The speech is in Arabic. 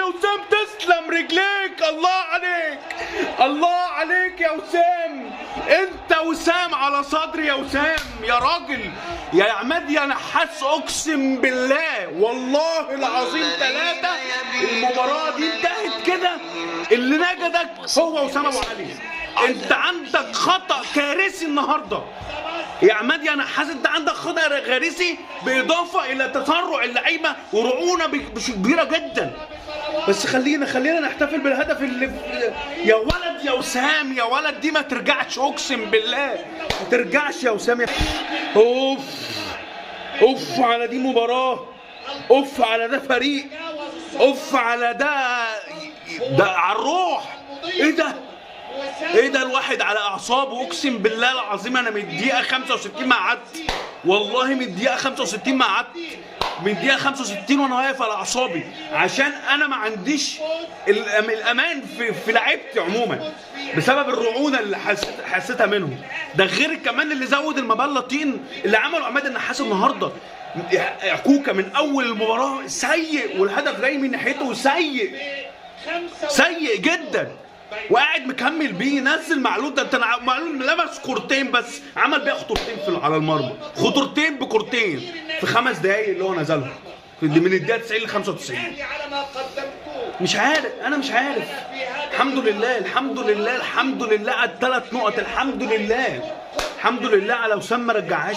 وسام، تسلم رجليك، الله عليك، الله عليك يا وسام. انت وسام على صدري يا وسام يا راجل. يا عماد يا نحاس، اقسم بالله والله العظيم ثلاثة المباراة دي انتهت كده. اللي نجدك هو وسام ابو علي. انت عندك خطأ كارثي النهارده يا عماد يا نحاس، انت عندك خطأ كارثي باضافه الى تسرع اللعيبه ورعونه كبيره جدا. بس خلينا نحتفل بالهدف اللي يا ولد يا وسام، يا ولد دي ما ترجعش، اقسم بالله ما ترجعش يا وسام. اوف اوف على دي مباراه، اوف على ده فريق، اوف على ده على الروح. ايه ده الواحد على اعصابه، اقسم بالله العظيم. انا من الدقيقه 65 ما قعدت، والله من الدقيقه 65 ما قعدت، من الدقيقه 65 وانا واقف على اعصابي، عشان انا ما عنديش الامان في لعيبتي عموما بسبب الرعونه اللي حسيتها منهم. ده غير كمان اللي زود المبلطين اللي عملوا عماد النحاس النهارده. كوكا من اول المباراه سيء، والهدف جاي من ناحيته سيء جدا، وقاعد مكمل بيه. نزل معلول، ده انت معلول لمس كورتين بس، عمل بيها خطورتين على المرمى، خطورتين بكورتين في 5 دقايق اللي هو نزلهم من الدقيقه 90 ل 95. مش عارف، انا مش عارف. الحمد لله الحمد لله الحمد لله على ال3 نقط، الحمد لله الحمد لله على وسام ما رجعهاش.